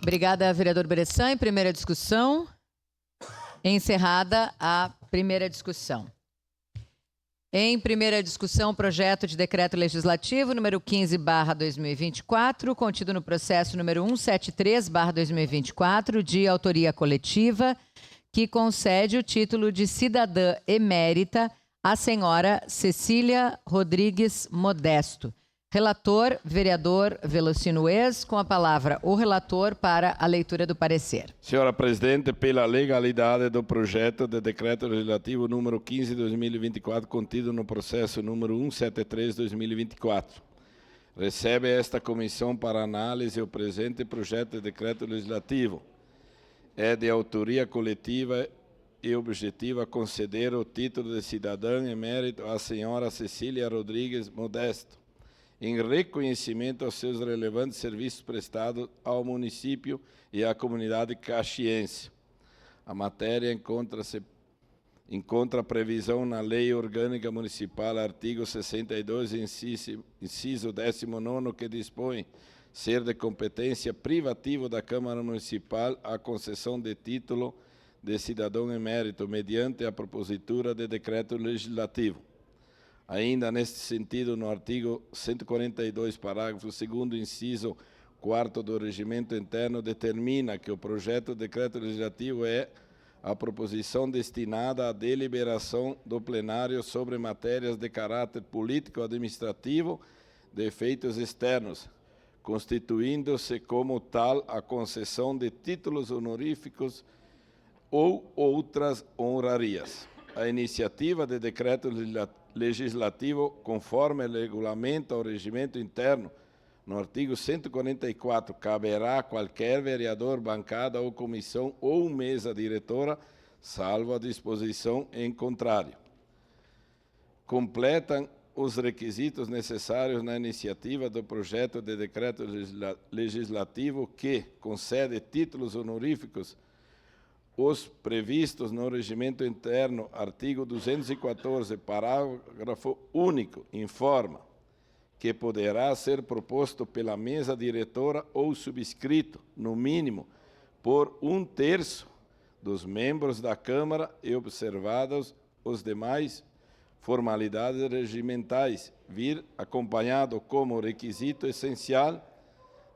Obrigada, vereador Bressan. Em primeira discussão, encerrada a primeira discussão. Em primeira discussão, projeto de decreto legislativo número 15/2024, contido no processo número 173/2024, de autoria coletiva, que concede o título de cidadã emérita à senhora Cecília Rodrigues Modesto. Relator, vereador Velocino Ex, com a palavra o relator para a leitura do parecer. Senhora Presidente, pela legalidade do projeto de decreto legislativo número 15/2024, contido no processo número 173/2024, recebe esta comissão para análise o presente projeto de decreto legislativo. É de autoria coletiva e objetiva conceder o título de cidadã emérito à senhora Cecília Rodrigues Modesto, em reconhecimento aos seus relevantes serviços prestados ao município e à comunidade caxiense. A matéria encontra previsão na Lei Orgânica Municipal, artigo 62, inciso 19, que dispõe ser de competência privativa da Câmara Municipal a concessão de título de cidadão emérito, mediante a propositura de decreto legislativo. Ainda neste sentido, no artigo 142, parágrafo 2º, inciso 4º do Regimento Interno, determina que o projeto de decreto legislativo é a proposição destinada à deliberação do plenário sobre matérias de caráter político-administrativo de efeitos externos, constituindo-se como tal a concessão de títulos honoríficos ou outras honrarias. A iniciativa de decreto legislativo, conforme regulamenta o regimento interno, no artigo 144, caberá a qualquer vereador, bancada ou comissão ou mesa diretora, salvo a disposição em contrário. Completam os requisitos necessários na iniciativa do projeto de decreto legislativo que concede títulos honoríficos os previstos no regimento interno, artigo 214, parágrafo único, informa que poderá ser proposto pela mesa diretora ou subscrito, no mínimo, por 1/3 dos membros da Câmara e observados os demais formalidades regimentais, vir acompanhado como requisito essencial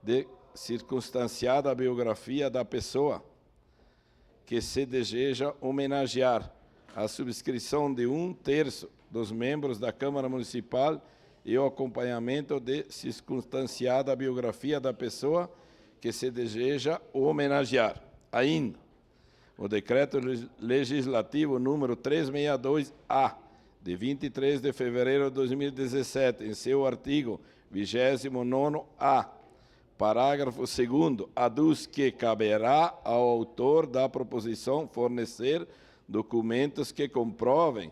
de circunstanciada a biografia da pessoa que se deseja homenagear, a subscrição de 1/3 dos membros da Câmara Municipal e o acompanhamento de circunstanciada biografia da pessoa que se deseja homenagear. Ainda, o decreto legislativo número 362-A, de 23 de fevereiro de 2017, em seu artigo 29º-A, parágrafo 2º, aduz que caberá ao autor da proposição fornecer documentos que comprovem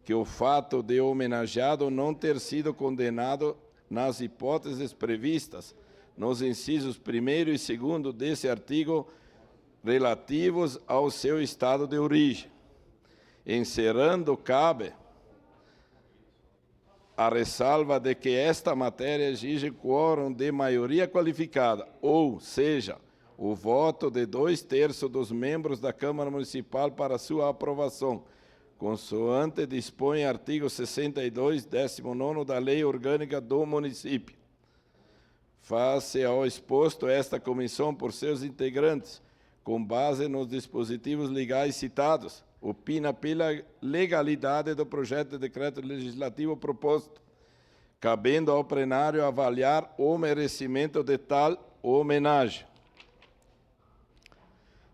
que o fato de homenageado não ter sido condenado nas hipóteses previstas nos incisos 1º e 2º desse artigo relativos ao seu estado de origem. Encerrando, cabe a ressalva de que esta matéria exige quórum de maioria qualificada, ou seja, o voto de 2/3 dos membros da Câmara Municipal para sua aprovação, consoante dispõe artigo 62, 19º da Lei Orgânica do Município. Face ao exposto, esta comissão, por seus integrantes, com base nos dispositivos legais citados, opina pela legalidade do projeto de decreto legislativo proposto, cabendo ao plenário avaliar o merecimento de tal homenagem.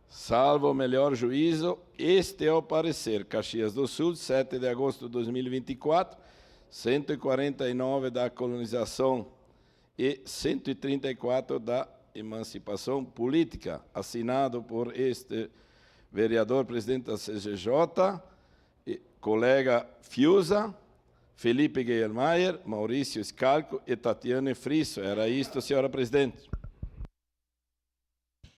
Salvo o melhor juízo, este é o parecer. Caxias do Sul, 7 de agosto de 2024, 149 da colonização e 134 da emancipação política, assinado por este vereador presidente da CCJ, colega Fiuza, Felipe Guilhermeier, Maurício Scalco e Tatiane Frisso. Era isto, senhora presidente.